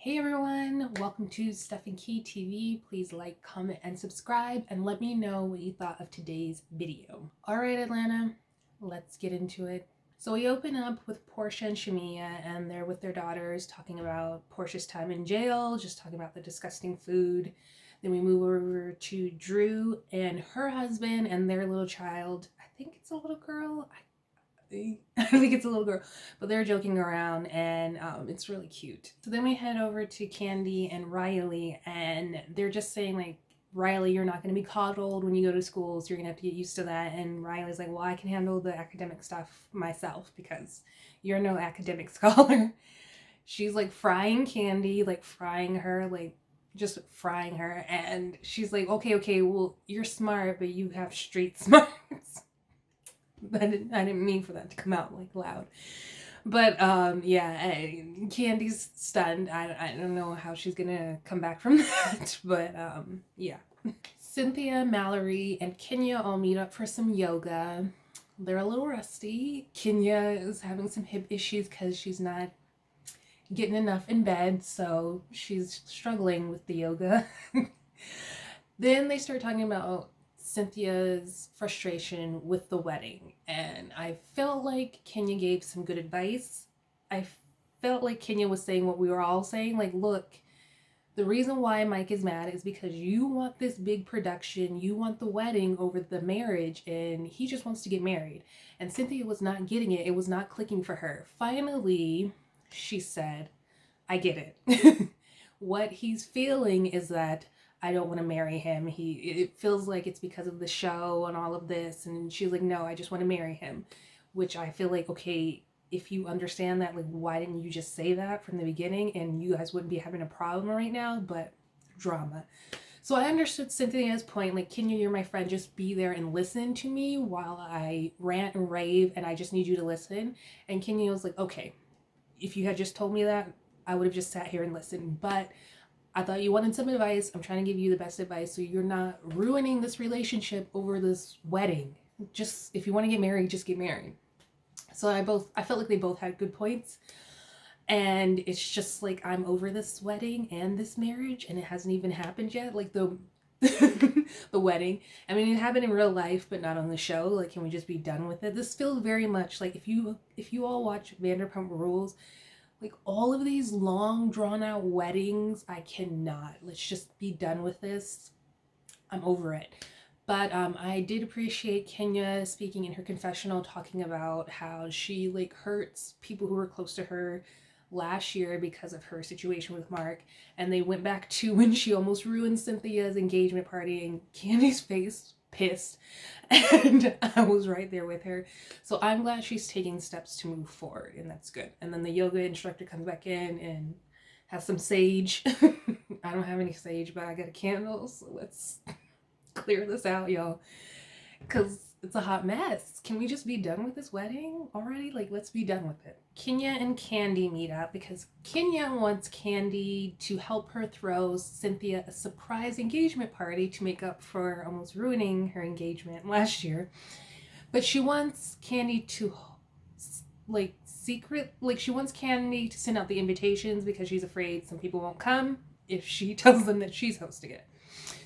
Hey everyone, welcome to Stuff and Key TV. Please like, comment, and subscribe, and let me know what you thought of today's video. Alright Atlanta, let's get into it. So we open up with Porsha and Shamia, and they're with their daughters talking about Porsha's time in jail, just talking about the disgusting food. Then we move over to Drew and her husband and their little child. I think it's a little girl. I think it's a little girl, but they're joking around and it's really cute. So then we head over to Candy and Riley, and they're just saying like, Riley, you're not going to be coddled when you go to school, so you're going to have to get used to that. And Riley's like, well, I can handle the academic stuff myself because you're no academic scholar. She's like frying Candy, like frying her, like just frying her. And she's like, okay, well, you're smart, but you have street smarts. I didn't mean for that to come out like loud. But yeah, Candy's stunned. I don't know how she's gonna come back from that. But yeah. Cynthia, Mallory, and Kenya all meet up for some yoga. They're a little rusty. Kenya is having some hip issues because she's not getting enough in bed, so she's struggling with the yoga. Then they start talking about Cynthia's frustration with the wedding, and I felt like Kenya gave some good advice. I felt like Kenya was saying what we were all saying, like, look, the reason why Mike is mad is because you want this big production, you want the wedding over the marriage, and he just wants to get married. And Cynthia was not getting it. It was not clicking for her. Finally, she said, I get it. What he's feeling is that I don't want to marry him. It feels like it's because of the show and all of this. And she's like, no, I just want to marry him. Which I feel like, okay, if you understand that, like, why didn't you just say that from the beginning? And you guys wouldn't be having a problem right now, but drama. So I understood Cynthia's point, like, Kenya, you're my friend, just be there and listen to me while I rant and rave, and I just need you to listen. And Kenya was like, okay, if you had just told me that, I would have just sat here and listened. But I thought you wanted some advice. I'm trying to give you the best advice so you're not ruining this relationship over this wedding. Just, if you want to get married, just get married. So I felt like they both had good points. And it's just like, I'm over this wedding and this marriage, and it hasn't even happened yet. Like the the wedding. I mean, it happened in real life, but not on the show. Like, can we just be done with it? This feels very much like if you all watch Vanderpump Rules, like all of these long drawn out weddings, I cannot. Let's just be done with this. I'm over it. But I did appreciate Kenya speaking in her confessional, talking about how she like hurts people who were close to her last year because of her situation with Mark. And they went back to when she almost ruined Cynthia's engagement party, and Candy's face pissed, and I was right there with her. So I'm glad she's taking steps to move forward, and that's good. And then the yoga instructor comes back in and has some sage. I don't have any sage, but I got a candle, so let's clear this out, y'all, because it's a hot mess. Can we just be done with this wedding already? Like, let's be done with it. Kenya and Candy meet up because Kenya wants Candy to help her throw Cynthia a surprise engagement party to make up for almost ruining her engagement last year. But she wants Candy to she wants Candy to send out the invitations because she's afraid some people won't come if she tells them that she's hosting it.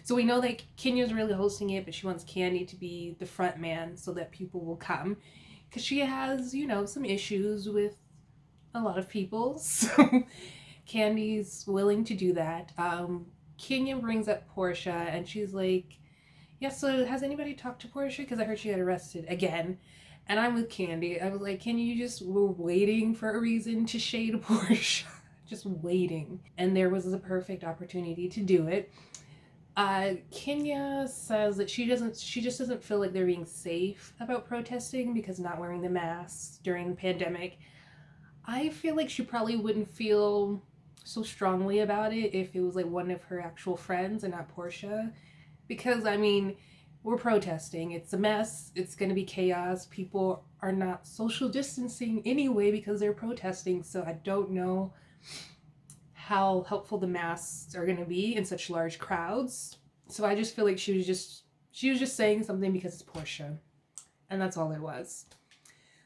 So we know that Kenya's really hosting it, but she wants Candy to be the front man so that people will come. Because she has, some issues with a lot of people. So Candy's willing to do that. Kenya brings up Porsha, and she's like, yeah, so has anybody talked to Porsha? Because I heard she got arrested again. And I'm with Candy. I was like, Kenya, you just were waiting for a reason to shade Porsha. Just waiting. And there was a perfect opportunity to do it. Kenya says that she just doesn't feel like they're being safe about protesting because not wearing the masks during the pandemic. I feel like she probably wouldn't feel so strongly about it if it was like one of her actual friends and not Porsha. Because, I mean, we're protesting. It's a mess. It's going to be chaos. People are not social distancing anyway because they're protesting. So I don't know how helpful the masks are going to be in such large crowds. So I just feel like she was just saying something because it's Porsha, and that's all it was.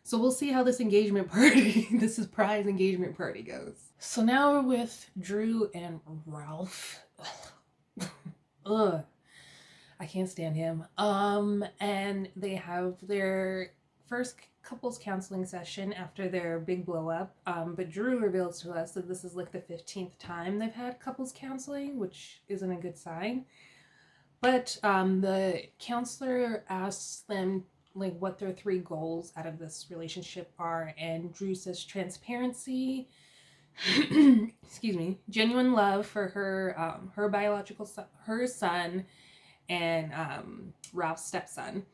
So we'll see how this engagement party, this surprise engagement party goes. So now we're with Drew and Ralph. Ugh. I can't stand him. And they have their first couples counseling session after their big blow up. But Drew reveals to us that this is like the 15th time they've had couples counseling, which isn't a good sign. But the counselor asks them like what their three goals out of this relationship are, and Drew says transparency, excuse me, genuine love for her biological son, her son, and Ralph's stepson,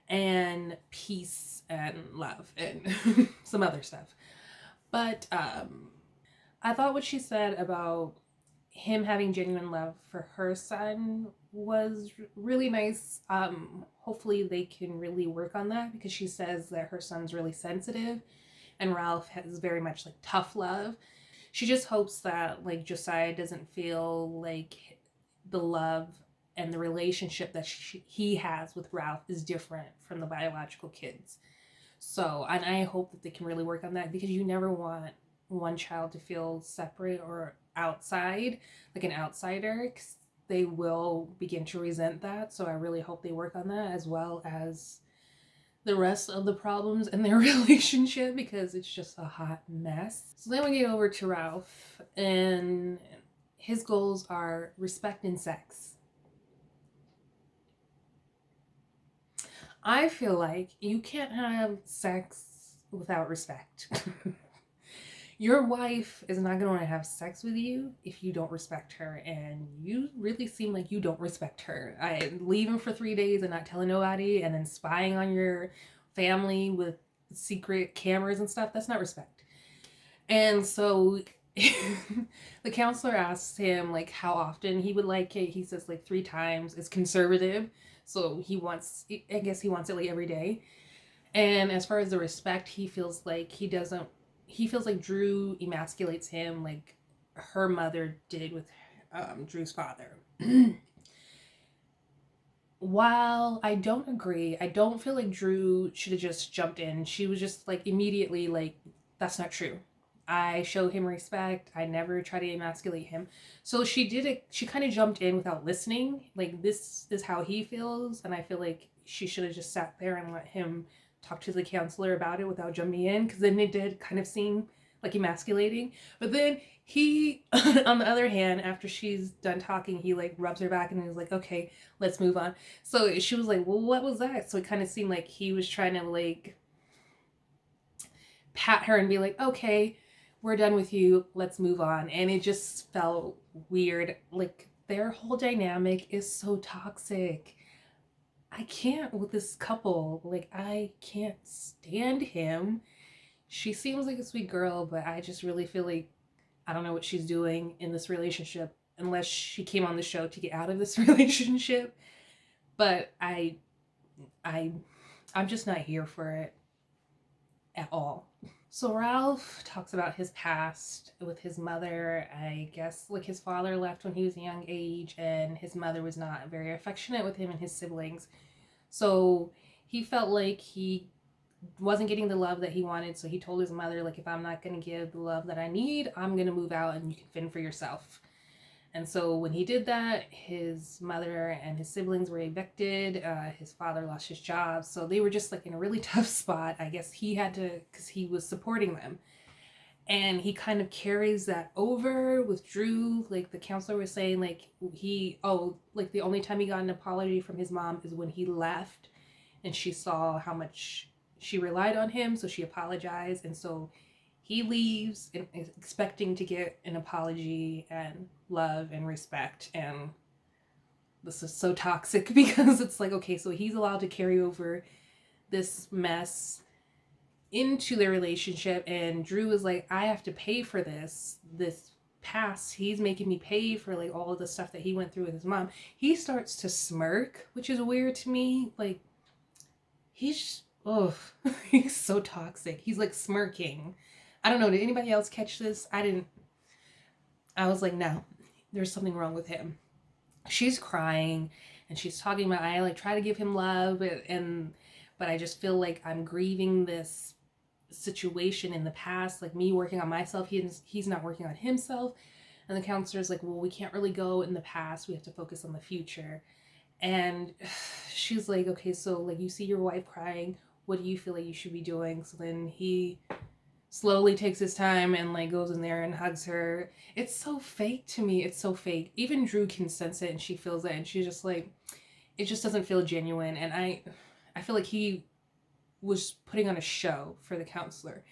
and peace and love and some other stuff. But I thought what she said about him having genuine love for her son was really nice. Hopefully they can really work on that, because she says that her son's really sensitive and Ralph has very much like tough love. She just hopes that like Josiah doesn't feel like the love and the relationship that he has with Ralph is different from the biological kids. So, and I hope that they can really work on that, because you never want one child to feel separate or outside, like an outsider, because they will begin to resent that. So I really hope they work on that, as well as the rest of the problems in their relationship, because it's just a hot mess. So then we get over to Ralph, and his goals are respect and sex. I feel like you can't have sex without respect. Your wife is not going to have sex with you if you don't respect her, and you really seem like you don't respect her. Leaving for 3 days and not telling nobody, and then spying on your family with secret cameras and stuff, that's not respect. And so the counselor asks him like how often he would like it. He says like 3 times. It's conservative, so I guess he wants it like every day. And as far as the respect, he feels like Drew emasculates him like her mother did with Drew's father. While I don't agree, I don't feel like Drew should have just jumped in. She was just like immediately like, that's not true. I show him respect. I never try to emasculate him. So she did it. She kind of jumped in without listening. Like, this is how he feels. And I feel like she should have just sat there and let him talk to the counselor about it without jumping in. Because then it did kind of seem like emasculating. But then he, on the other hand, after she's done talking, he like rubs her back and he's like, okay, let's move on. So she was like, well, what was that? So it kind of seemed like he was trying to like pat her and be like, okay, we're done with you, let's move on. And it just felt weird. Like, their whole dynamic is so toxic. I can't with this couple. Like, I can't stand him. She seems like a sweet girl, but I just really feel like I don't know what she's doing in this relationship, unless she came on the show to get out of this relationship. But I'm just not here for it at all. So Ralph talks about his past with his mother. I guess like his father left when he was a young age, and his mother was not very affectionate with him and his siblings. So he felt like he wasn't getting the love that he wanted. So he told his mother, like, if I'm not going to give the love that I need, I'm going to move out and you can fend for yourself. And so when he did that, his mother and his siblings were evicted. His father lost his job. So they were just like in a really tough spot. I guess he had to, because he was supporting them. And he kind of carries that over with Drew. Like the counselor was saying, like like the only time he got an apology from his mom is when he left and she saw how much she relied on him. So she apologized. And so he leaves expecting to get an apology and love and respect. And this is so toxic, because it's like, okay, so he's allowed to carry over this mess into their relationship, and Drew is like, I have to pay for this past. He's making me pay for like all of the stuff that he went through with his mom. He starts to smirk, which is weird to me. Like, he's he's so toxic. He's like smirking. I don't know, did anybody else catch this? I didn't. I was like, no, there's something wrong with him. She's crying and she's talking about, I like try to give him love, but I just feel like I'm grieving this situation in the past, like me working on myself, he's not working on himself. And the counselor's like, well, we can't really go in the past, we have to focus on the future. And she's like, okay, so like you see your wife crying, what do you feel like you should be doing? So then he slowly takes his time and like goes in there and hugs her. It's so fake to me. It's so fake. Even Drew can sense it and she feels it, and she's just like, it just doesn't feel genuine. And I feel like he was putting on a show for the counselor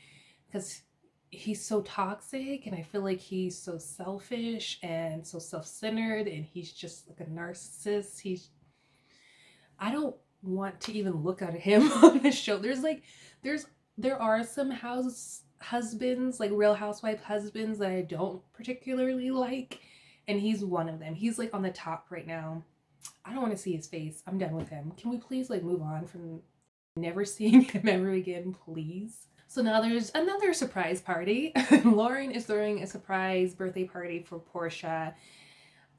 because he's so toxic, and I feel like he's so selfish and so self-centered, and he's just like a narcissist. I don't want to even look at him on the show. There are some husbands, like Real Housewife husbands, that I don't particularly like, and he's one of them. He's like on the top right now. I don't want to see his face. I'm done with him. Can we please like move on from never seeing him ever again, please? So now there's another surprise party. Lauren is throwing a surprise birthday party for Porsha,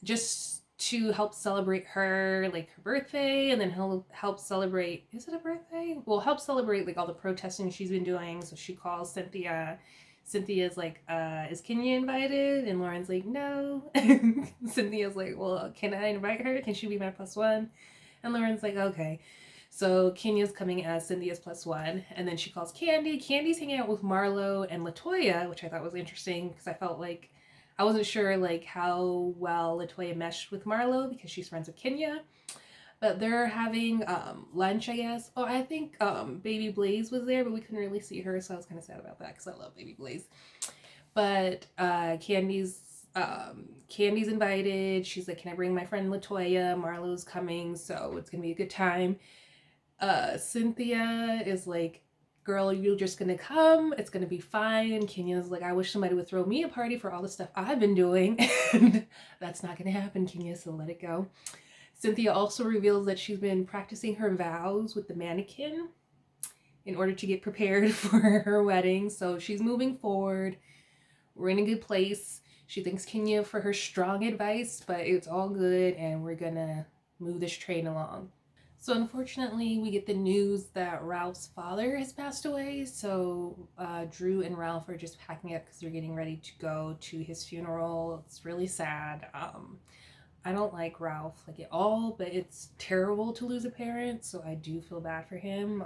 just to help celebrate her, like her birthday, and then he'll help celebrate, is it a birthday? Well, help celebrate like all the protesting she's been doing. So she calls Cynthia. Cynthia's like, is Kenya invited? And Lauren's like, no. Cynthia's like, well, can I invite her? Can she be my +1? And Lauren's like, okay. So Kenya's coming as Cynthia's +1. And then she calls Candy. Candy's hanging out with Marlo and LaToya, which I thought was interesting because I felt like I wasn't sure like how well LaToya meshed with Marlo because she's friends with Kenya. But they're having lunch, I guess. Oh, I think Baby Blaze was there, but we couldn't really see her, so I was kind of sad about that because I love Baby Blaze. But Candy's invited. She's like, can I bring my friend LaToya? Marlo's coming, so it's gonna be a good time. Cynthia is like, girl, you're just gonna come, it's gonna be fine. Kenya's like, I wish somebody would throw me a party for all the stuff I've been doing. And that's not gonna happen, Kenya, so let it go. Cynthia also reveals that she's been practicing her vows with the mannequin in order to get prepared for her wedding. So she's moving forward. We're in a good place. She thanks Kenya for her strong advice, but it's all good and we're gonna move this train along. So unfortunately, we get the news that Ralph's father has passed away. So Drew and Ralph are just packing up because they're getting ready to go to his funeral. It's really sad. I don't like Ralph like at all, but it's terrible to lose a parent, so I do feel bad for him.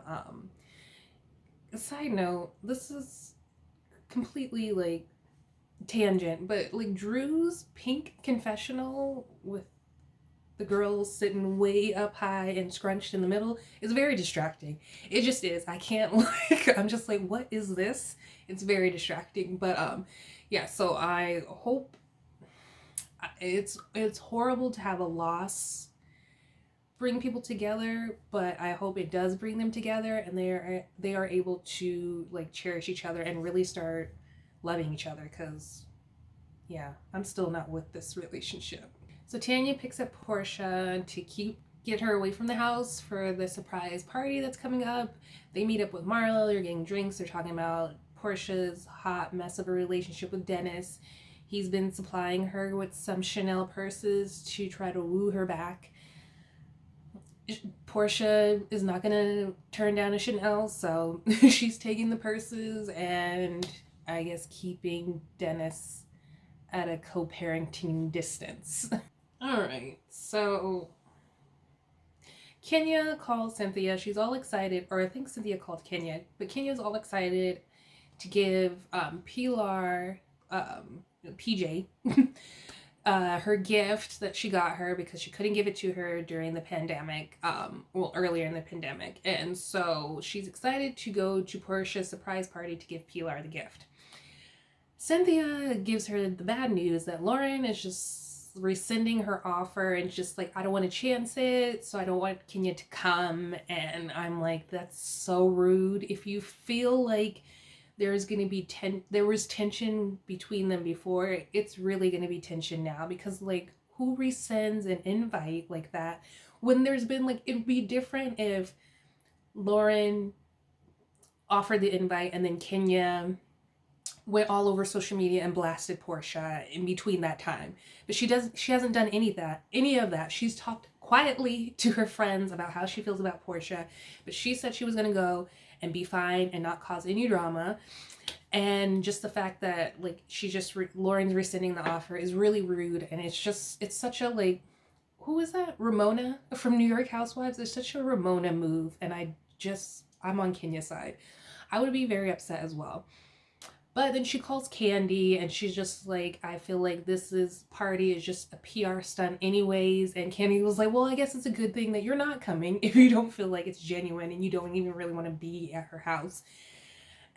A side note, this is completely like tangent, but like Drew's pink confessional with the girls sitting way up high and scrunched in the middle is very distracting. It just is. I can't like, I'm just like, what is this? It's very distracting. But yeah, so I hope it's horrible to have a loss bring people together, but I hope it does bring them together and they are able to like cherish each other and really start loving each other, because yeah, I'm still not with this relationship. So Tanya picks up Porsha to get her away from the house for the surprise party that's coming up. They meet up with Marlo, they're getting drinks, they're talking about Porsha's hot mess of a relationship with Dennis. He's been supplying her with some Chanel purses to try to woo her back. Porsha is not gonna turn down a Chanel, so she's taking the purses and I guess keeping Dennis at a co-parenting distance. All right, so Kenya calls Cynthia. She's all excited, or I think Cynthia called Kenya, but Kenya's all excited to give Pilar, PJ, her gift that she got her because she couldn't give it to her during the pandemic, earlier in the pandemic. And so she's excited to go to Porsha's surprise party to give Pilar the gift. Cynthia gives her the bad news that Lauren is just rescinding her offer and just like, I don't want to chance it, so I don't want Kenya to come. And I'm like, that's so rude. If you feel like there's going to be there was tension between them before, it's really going to be tension now, because like, who rescinds an invite like that when there's been like, it'd be different if Lauren offered the invite and then Kenya went all over social media and blasted Porsha in between that time. But she hasn't done any of that. She's talked quietly to her friends about how she feels about Porsha, but she said she was going to go, and be fine and not cause any drama. And just the fact that like Lauren's rescinding the offer is really rude, and it's such a like, who is that? Ramona from New York Housewives. It's such a Ramona move, and I'm on Kenya's side. I would be very upset as well. But then she calls Candy, and she's just like, I feel like party is just a PR stunt anyways. And Candy was like, well, I guess it's a good thing that you're not coming if you don't feel like it's genuine and you don't even really want to be at her house.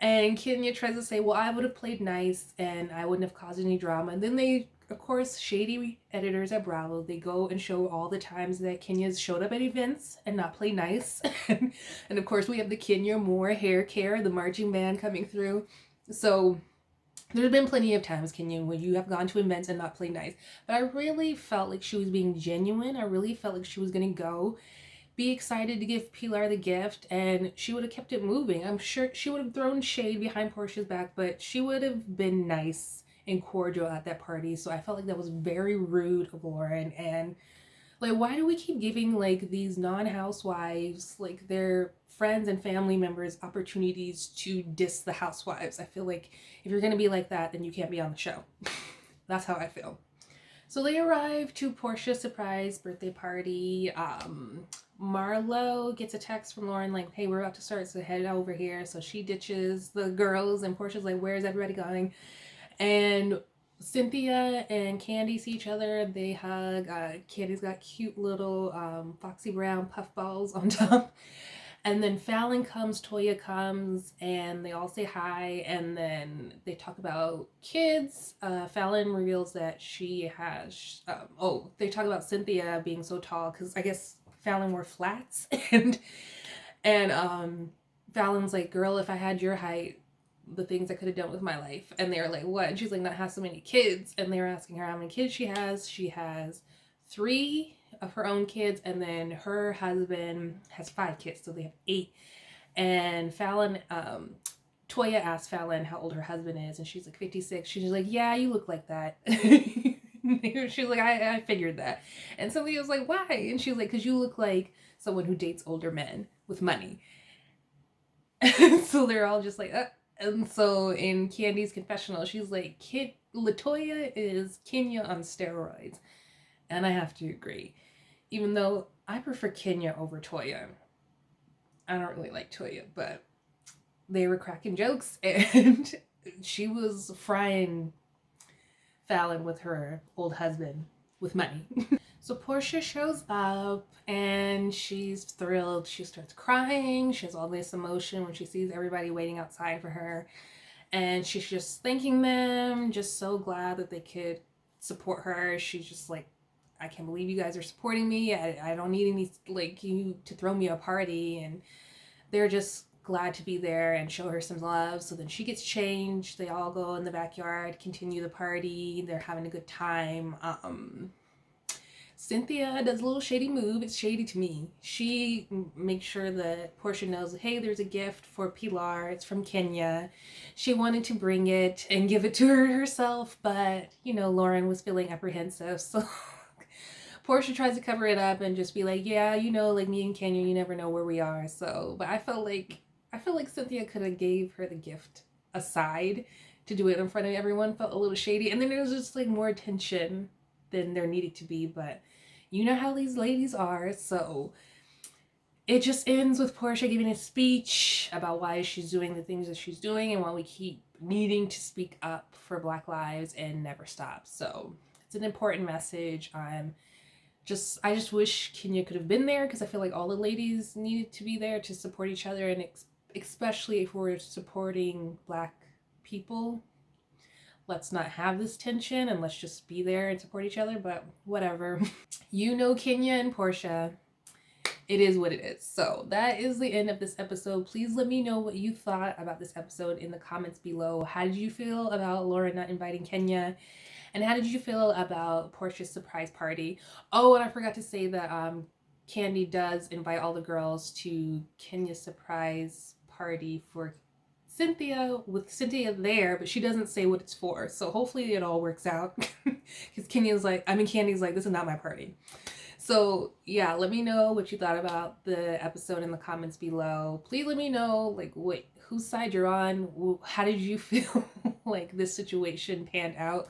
And Kenya tries to say, well, I would have played nice and I wouldn't have caused any drama. And then they, of course, shady editors at Bravo, they go and show all the times that Kenya's showed up at events and not played nice. And of course, we have the Kenya Moore hair care, the marching band coming through. So there's been plenty of times, Kenya, when you have gone to events and not played nice. But I really felt like she was being genuine. I really felt like she was going to go be excited to give Pilar the gift, and she would have kept it moving. I'm sure she would have thrown shade behind Porsha's back, but she would have been nice and cordial at that party. So I felt like that was very rude of Lauren. And like, why do we keep giving like these non-housewives, like their friends and family members, opportunities to diss the housewives? I feel like if you're gonna be like that, then you can't be on the show. That's how I feel. So they arrive to Porsha's surprise birthday party. Marlo gets a text from Lauren like, hey, we're about to start, so head over here. So she ditches the girls, and Porsha's like, where's everybody going? And Cynthia and Candy see each other. They hug. Candy's got cute little foxy brown puffballs on top. And then Fallon comes, Toya comes, and they all say hi, and then they talk about kids. Fallon reveals that she has, they talk about Cynthia being so tall, because I guess Fallon wore flats, and Fallon's like, girl, if I had your height, the things I could have done with my life. And they're like, what? And she's like, not have so many kids. And they were asking her how many kids she has. She has 3 of her own kids, and then her husband has 5 kids, so they have 8. And Fallon, Toya asked Fallon how old her husband is, and she's like 56. She's like, yeah, you look like that. She's like, I figured that. And somebody was like, why? And she's like, because you look like someone who dates older men with money. So they're all just like, And so in Candy's confessional, she's like, LaToya is Kenya on steroids. And I have to agree. Even though I prefer Kenya over Toya. I don't really like Toya, but they were cracking jokes, and she was frying Fallon with her old husband with money. So Porsha shows up, and she's thrilled. She starts crying. She has all this emotion when she sees everybody waiting outside for her. And she's just thanking them, just so glad that they could support her. She's just like, I can't believe you guys are supporting me. I don't need any, like, you to throw me a party. And they're just glad to be there and show her some love. So then she gets changed. They all go in the backyard, continue the party. They're having a good time. Cynthia does a little shady move. It's shady to me. She makes sure that Porsha knows, hey, there's a gift for Pilar. It's from Kenya. She wanted to bring it and give it to her herself, but, Lauren was feeling apprehensive. So Porsha tries to cover it up and just be like, yeah, like me and Kenya, you never know where we are. So, but I feel like Cynthia could have gave her the gift aside. To do it in front of everyone felt a little shady. And then there was just like more tension than there needed to be. But you know how these ladies are. So it just ends with Porsha giving a speech about why she's doing the things that she's doing and why we keep needing to speak up for Black lives and never stop. So it's an important message. I just wish Kenya could have been there, because I feel like all the ladies needed to be there to support each other, and especially if we're supporting Black people, let's not have this tension and let's just be there and support each other. But whatever. Kenya and Porsha, it is what it is. So that is the end of this episode. Please let me know what you thought about this episode in the comments below. How did you feel about Lauren not inviting Kenya? And how did you feel about Porsha's surprise party? Oh, and I forgot to say that Candy does invite all the girls to Kenya's surprise party for Cynthia, with Cynthia there, but she doesn't say what it's for. So hopefully it all works out. Because Candy's like, this is not my party. So yeah, let me know what you thought about the episode in the comments below. Please let me know like whose side you're on. How did you feel like this situation panned out?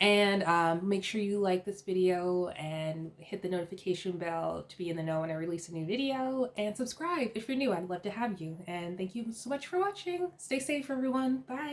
And make sure you like this video and hit the notification bell to be in the know when I release a new video, and subscribe if you're new. I'd love to have you. And thank you so much for watching. Stay safe, everyone. Bye.